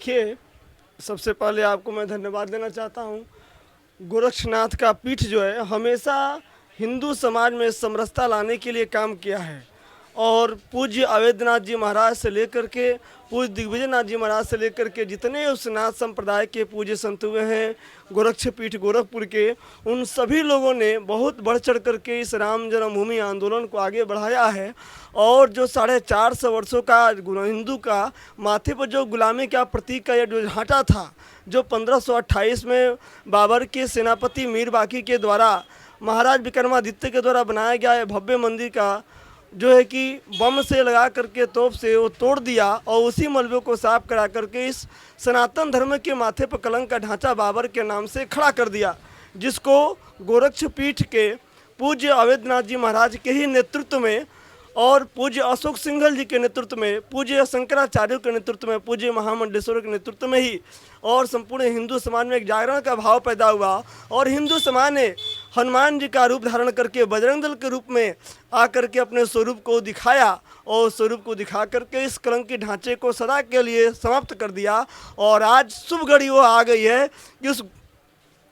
देखिए, सबसे पहले आपको मैं धन्यवाद देना चाहता हूँ। गोरक्षनाथ का पीठ जो है हमेशा हिंदू समाज में समरसता लाने के लिए काम किया है और पूज्य अवैधनाथ जी महाराज से लेकर के पूज्य दिग्विजयनाथ जी महाराज से लेकर के जितने उस नाथ संप्रदाय के पूज्य संत हुए हैं गोरक्ष पीठ गोरखपुर के, उन सभी लोगों ने बहुत बढ़ चढ़ करके इस राम जन्मभूमि आंदोलन को आगे बढ़ाया है। और जो 450 वर्षों का हिंदू का माथे पर जो गुलामी का प्रतीक का ये जो झांटा था, जो 1528 में बाबर के सेनापति मीर बाकी के द्वारा महाराज विक्रमादित्य के द्वारा बनाया गया है भव्य मंदिर का, जो है कि बम से लगा करके तोप से वो तोड़ दिया और उसी मलबे को साफ करा करके इस सनातन धर्म के माथे पर कलंक का ढांचा बाबर के नाम से खड़ा कर दिया, जिसको गोरक्ष पीठ के पूज्य अवैधनाथ जी महाराज के ही नेतृत्व में और पूज्य अशोक सिंघल जी के नेतृत्व में, पूज्य शंकराचार्य के नेतृत्व में, पूज्य महामंडलेश्वर के नेतृत्व में ही और संपूर्ण हिंदू समाज में एक जागरण का भाव पैदा हुआ और हिंदू समाज ने हनुमान जी का रूप धारण करके बजरंग दल के रूप में आकर के अपने स्वरूप को दिखाया और स्वरूप को दिखा करके इस कलंकी ढांचे को सदा के लिए समाप्त कर दिया। और आज शुभ घड़ी वो आ गई है कि उस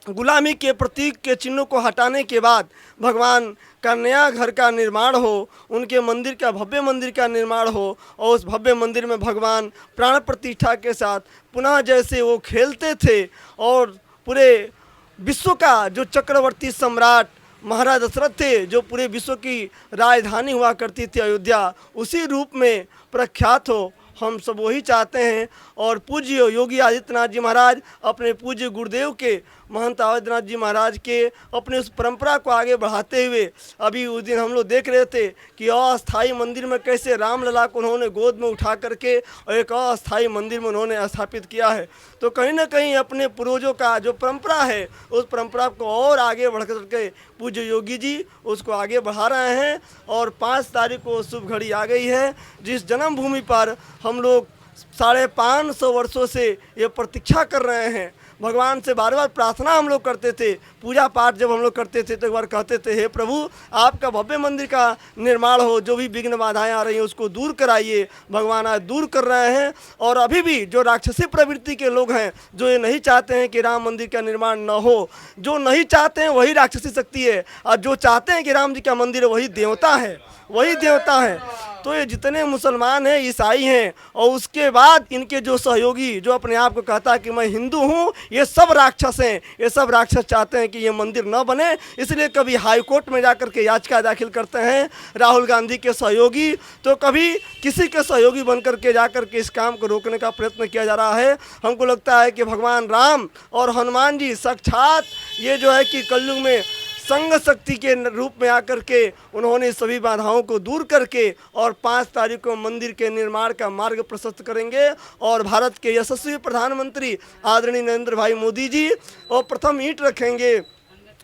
गुलामी के प्रतीक के चिन्हों को हटाने के बाद भगवान का नया घर का निर्माण हो, उनके मंदिर का भव्य मंदिर का निर्माण हो और उस भव्य मंदिर में भगवान प्राण प्रतिष्ठा के साथ पुनः जैसे वो खेलते थे और पूरे विश्व का जो चक्रवर्ती सम्राट महाराज दशरथ थे, जो पूरे विश्व की राजधानी हुआ करती थी अयोध्या, उसी रूप में प्रख्यात हो। हम सब वही चाहते हैं और पूज्य योगी आदित्यनाथ जी महाराज अपने पूज्य गुरुदेव के महंत अवैधनाथ जी महाराज के अपने उस परंपरा को आगे बढ़ाते हुए अभी उस दिन हम लोग देख रहे थे कि अस्थाई मंदिर में कैसे रामलला को उन्होंने गोद में उठा करके और एक अस्थाई मंदिर में उन्होंने स्थापित किया है। तो कहीं ना कहीं अपने पूर्वजों का जो परंपरा है उस परंपरा को और आगे बढ़ करके पूज्य योगी जी उसको आगे बढ़ा रहे हैं। और 5 तारीख को शुभ घड़ी आ गई है जिस जन्मभूमि पर हम लोग 550 वर्षों से ये प्रतीक्षा कर रहे हैं। भगवान से बार बार प्रार्थना हम लोग करते थे, पूजा पाठ जब हम लोग करते थे तो एक बार कहते थे, हे प्रभु आपका भव्य मंदिर का निर्माण हो, जो भी विघ्न बाधाएं आ रही हैं उसको दूर कराइए। भगवान आज दूर कर रहे हैं। और अभी भी जो राक्षसी प्रवृत्ति के लोग हैं, जो ये नहीं चाहते हैं कि राम मंदिर का निर्माण न हो, जो नहीं चाहते हैं वही राक्षसी शक्ति है, और जो चाहते हैं कि राम जी का मंदिर वही देवता है, वही देवता है। तो ये जितने मुसलमान हैं, ईसाई हैं और उसके बाद इनके जो सहयोगी जो अपने आप को कहता है कि मैं हिंदू हूँ, ये सब राक्षस हैं। ये सब राक्षस चाहते हैं कि ये मंदिर न बने, इसलिए कभी हाई कोर्ट में जाकर के याचिका दाखिल करते हैं राहुल गांधी के सहयोगी, तो कभी किसी के सहयोगी बन करके जाकर के इस काम को रोकने का प्रयत्न किया जा रहा है। हमको लगता है कि भगवान राम और हनुमान जी साक्षात ये जो है कि कलयुग में संग शक्ति के रूप में आकर के उन्होंने सभी बाधाओं को दूर करके और 5 तारीख को मंदिर के निर्माण का मार्ग प्रशस्त करेंगे। और भारत के यशस्वी प्रधानमंत्री आदरणीय नरेंद्र भाई मोदी जी और प्रथम ईंट रखेंगे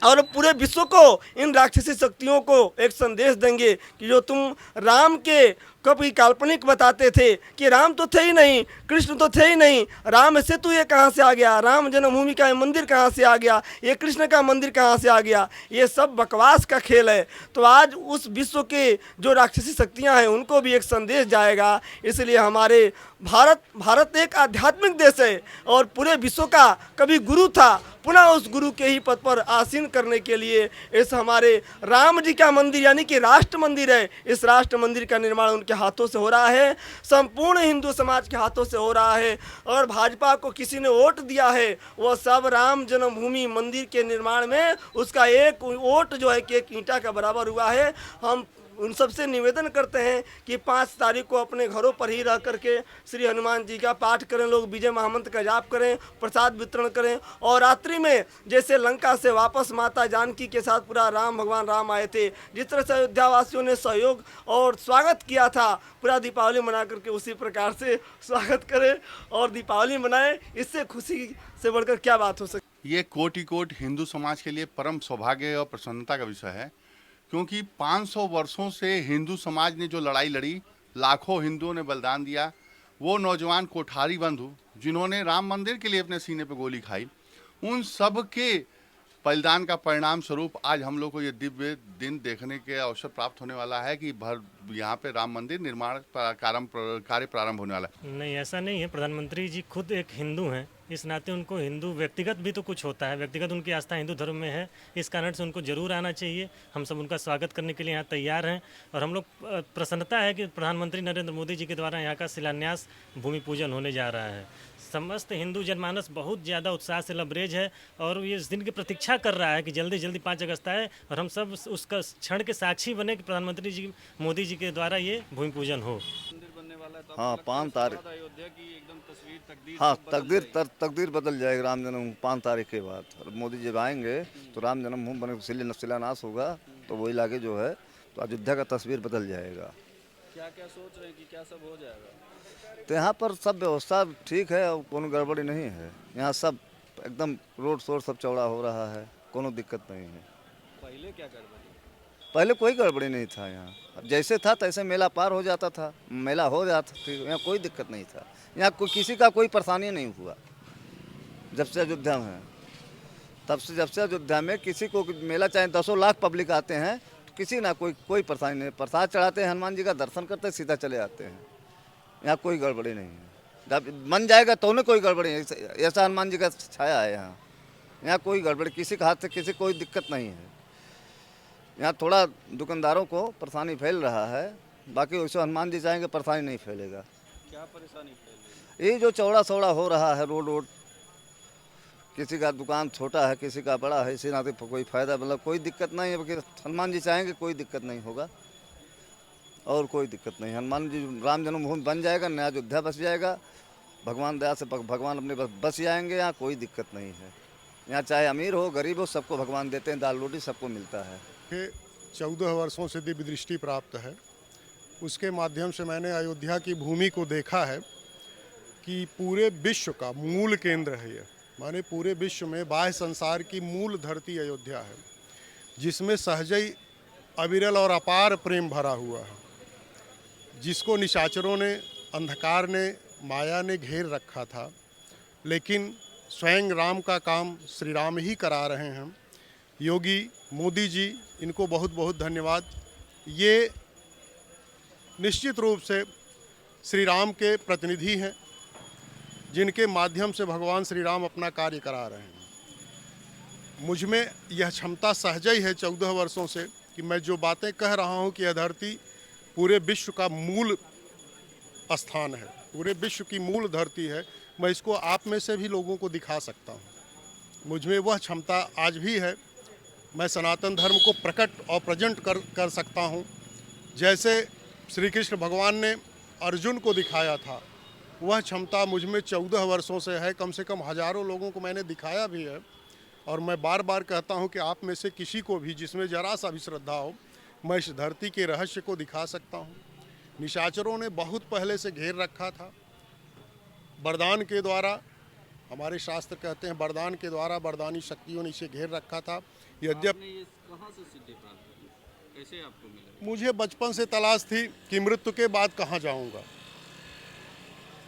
और पूरे विश्व को इन राक्षसी शक्तियों को एक संदेश देंगे कि जो तुम राम के कभी काल्पनिक बताते थे कि राम तो थे ही नहीं, कृष्ण तो थे ही नहीं, राम से तू ये कहाँ से आ गया, राम जन्मभूमि का मंदिर कहाँ से आ गया, ये कृष्ण का मंदिर कहाँ से आ गया, ये सब बकवास का खेल है। तो आज उस विश्व के जो राक्षसी शक्तियाँ हैं उनको भी एक संदेश जाएगा। इसलिए हमारे भारत एक आध्यात्मिक देश है और पूरे विश्व का कभी गुरु था, पुनः उस गुरु के ही पद पर आसीन करने के लिए इस हमारे राम जी का मंदिर यानी कि राष्ट्र मंदिर है, इस राष्ट्र मंदिर का निर्माण उनके हाथों से हो रहा है, संपूर्ण हिंदू समाज के हाथों से हो रहा है। और भाजपा को किसी ने वोट दिया है, वह सब राम जन्मभूमि मंदिर के निर्माण में उसका एक वोट जो है कि एक ईंटा का बराबर हुआ है। हम उन सबसे निवेदन करते हैं कि 5 तारीख को अपने घरों पर ही रह करके श्री हनुमान जी का पाठ करें, लोग विजय महामंत्र का जाप करें, प्रसाद वितरण करें। और रात्रि में जैसे लंका से वापस माता जानकी के साथ पूरा भगवान राम आए थे, जिस तरह से अयोध्या वासियों ने सहयोग और स्वागत किया था, पूरा दीपावली मना करके उसी प्रकार से स्वागत करें और दीपावली मनाएं। इससे खुशी से बढ़कर क्या बात हो सकती। ये कोटि कोट हिंदू समाज के लिए परम सौभाग्य और प्रसन्नता का विषय है, क्योंकि 500 वर्षों से हिंदू समाज ने जो लड़ाई लड़ी, लाखों हिंदुओं ने बलिदान दिया, वो नौजवान कोठारी बंधु जिन्होंने राम मंदिर के लिए अपने सीने पर गोली खाई, उन सब के बलिदान का परिणाम स्वरूप आज हम लोग को ये दिव्य दिन देखने के अवसर प्राप्त होने वाला है कि यहाँ पे राम मंदिर निर्माण कार्य प्रारंभ होने वाला है। नहीं, ऐसा नहीं है। प्रधानमंत्री जी खुद एक हिंदू हैं, इस नाते उनको हिंदू व्यक्तिगत भी तो कुछ होता है, व्यक्तिगत उनकी आस्था हिंदू धर्म में है, इस कारण से उनको जरूर आना चाहिए। हम सब उनका स्वागत करने के लिए यहाँ तैयार हैं और हम लोग प्रसन्नता है कि प्रधानमंत्री नरेंद्र मोदी जी के द्वारा यहाँ का शिलान्यास भूमि पूजन होने जा रहा है। समस्त हिंदू जनमानस बहुत ज़्यादा उत्साह से लबरेज है और ये इस दिन की प्रतीक्षा कर रहा है कि जल्दी जल्दी 5 अगस्त आए और हम सब उसका क्षण के साक्षी बने कि प्रधानमंत्री जी मोदी जी के द्वारा ये भूमि पूजन हो। हाँ 5 तारीख अयोध्या की एकदम तस्वीर हाँ तकदीर बदल जाएगी राम जन्मभूमि 5 तारीख के बाद। और मोदी जब आएंगे तो राम जन्मभूमि बने शिलान्यास होगा तो वो इलाके जो है तो अयोध्या का तस्वीर बदल जाएगा। क्या क्या सोच रहे हैं कि क्या सब हो जाएगा? तो यहाँ पर सब व्यवस्था ठीक है और कोनो गड़बड़ी नहीं है। यहाँ सब एकदम रोड शोड सब चौड़ा हो रहा है, कोनो दिक्कत नहीं है। पहले क्या गड़बड़ी? पहले कोई गड़बड़ी नहीं था यहाँ, अब जैसे था तैसे मेला पार हो जाता था, मेला हो जाता था, यहाँ कोई दिक्कत नहीं था। यहाँ किसी का कोई परेशानी नहीं हुआ जब से अयोध्या में है। जब से अयोध्या में किसी को मेला चाहे 10 लाख पब्लिक आते हैं तो किसी ना कोई परेशानी नहीं। प्रसाद चढ़ाते हैं, हनुमान जी का दर्शन करते हैं, सीधा चले आते हैं। यहाँ कोई गड़बड़ी नहीं है। जब मन जाएगा तो उन्हें कोई गड़बड़ी नहीं, ऐसा हनुमान जी का छाया है यहाँ। यहाँ कोई गड़बड़ी किसी के हाथ से किसी कोई दिक्कत नहीं है। यहाँ थोड़ा दुकानदारों को परेशानी फैल रहा है, बाकी वैसे हनुमान जी चाहेंगे परेशानी नहीं फैलेगा। क्या परेशानी फैल रही? ये जो चौड़ा हो रहा है रोड, किसी का दुकान छोटा है किसी का बड़ा है, इसी नाते कोई फ़ायदा मतलब कोई दिक्कत नहीं है। हनुमान जी चाहेंगे कोई दिक्कत नहीं होगा और कोई दिक्कत नहीं। हनुमान जी राम जन्मभूमि बन जाएगा, नया अयोध्या बस जाएगा, भगवान दया से भगवान अपने बस जाएंगे। यहाँ कोई दिक्कत नहीं है। यहाँ चाहे अमीर हो गरीब हो सबको भगवान देते हैं, दाल रोटी सबको मिलता है। 14 वर्षों से दिव्य दृष्टि प्राप्त है, उसके माध्यम से मैंने अयोध्या की भूमि को देखा है कि पूरे विश्व का मूल केंद्र है ये। माने पूरे विश्व में बाह्य संसार की मूल धरती अयोध्या है, जिसमें सहजई अविरल और अपार प्रेम भरा हुआ है, जिसको निशाचरों ने, अंधकार ने, माया ने घेर रखा था। लेकिन स्वयं राम का काम श्री राम ही करा रहे हैं। योगी मोदी जी, इनको बहुत बहुत धन्यवाद। ये निश्चित रूप से श्री राम के प्रतिनिधि हैं, जिनके माध्यम से भगवान श्री राम अपना कार्य करा रहे हैं। मुझ में यह क्षमता सहज ही है 14 वर्षों से कि मैं जो बातें कह रहा हूँ कि यह धरती पूरे विश्व का मूल स्थान है, पूरे विश्व की मूल धरती है, मैं इसको आप में से भी लोगों को दिखा सकता हूँ। मुझ में वह क्षमता आज भी है। मैं सनातन धर्म को प्रकट और प्रेजेंट कर सकता हूँ। जैसे श्री कृष्ण भगवान ने अर्जुन को दिखाया था, वह क्षमता मुझ में 14 वर्षों से है। कम से कम हज़ारों लोगों को मैंने दिखाया भी है। और मैं बार बार कहता हूँ कि आप में से किसी को भी जिसमें जरा सा भी श्रद्धा हो, मैं इस धरती के रहस्य को दिखा सकता हूँ। निशाचरों ने बहुत पहले से घेर रखा था। वरदान के द्वारा, हमारे शास्त्र कहते हैं वरदान के द्वारा वरदानी शक्तियों ने इसे घेर रखा था। यद्यपि ये कहाँ से सिद्धि प्राप्त की? कैसे आपको मिला? मुझे बचपन से तलाश थी कि मृत्यु के बाद कहाँ जाऊँगा।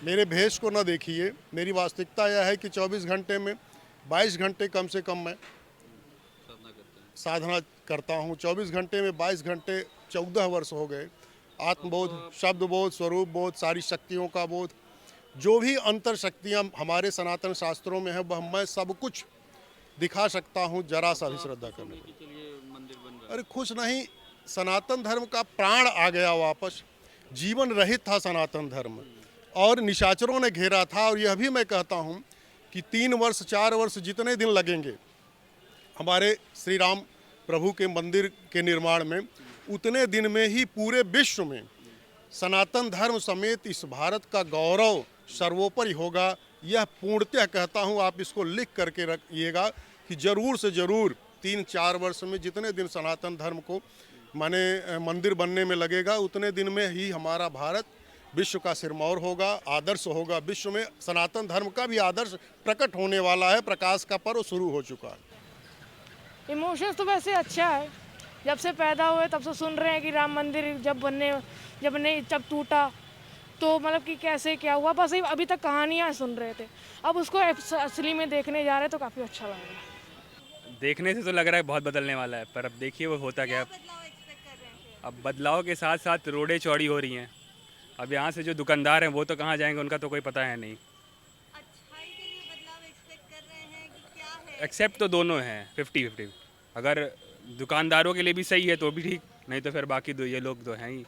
मेरे भेष को न देखिए, मेरी वास्तविकता यह है कि 24 घंटे में 22 घंटे कम से कम मैं साधना करता हूँ। 24 घंटे में 22 घंटे 14 वर्ष हो गए। आत्मबोध, शब्द बोध, स्वरूप बोध, सारी शक्तियों का बोध, जो भी अंतर शक्तियाँ हमारे सनातन शास्त्रों में है, वह मैं सब कुछ दिखा सकता हूँ जरा सा भी श्रद्धा करने को। चलिए मंदिर बन रहा है। अरे खुश नहीं, सनातन धर्म का प्राण आ गया वापस। जीवन रहित था सनातन धर्म और निशाचरों ने घेरा था। और यह भी मैं कहता हूँ कि 3 वर्ष 4 वर्ष जितने दिन लगेंगे हमारे श्री राम प्रभु के मंदिर के निर्माण में, उतने दिन में ही पूरे विश्व में सनातन धर्म समेत इस भारत का गौरव सर्वोपरि होगा। यह पूर्णतः कहता हूँ, आप इसको लिख करके रखिएगा कि ज़रूर से ज़रूर 3-4 वर्ष में जितने दिन सनातन धर्म को माने मंदिर बनने में लगेगा, उतने दिन में ही हमारा भारत विश्व का सिरमौर होगा, आदर्श होगा। विश्व में सनातन धर्म का भी आदर्श प्रकट होने वाला है। प्रकाश का पर्व शुरू हो चुका है। इमोशंस तो वैसे अच्छा है, जब से पैदा हुए तब से सुन रहे हैं कि राम मंदिर जब टूटा तो मतलब कि कैसे क्या हुआ, बस अभी तक कहानियाँ सुन रहे थे। अब उसको असली में देखने जा रहे हैं तो काफ़ी अच्छा लग रहा है। देखने से तो लग रहा है बहुत बदलने वाला है, पर अब देखिए वो होता क्या है। बदलाव एक्सपेक्ट कर रहे हैं फिर? अब बदलाव के साथ साथ रोडें चौड़ी हो रही हैं। अब यहाँ से जो दुकानदार हैं वो तो कहाँ जाएंगे, उनका तो कोई पता है नहीं। अच्छाई के लिए बदलाव एक्सपेक्ट कर रहे हैं कि क्या है? एक्सेप्ट तो दोनों हैं 50-50। अगर दुकानदारों के लिए भी सही है तो भी ठीक, नहीं तो फिर बाकी दो ये लोग तो हैं ही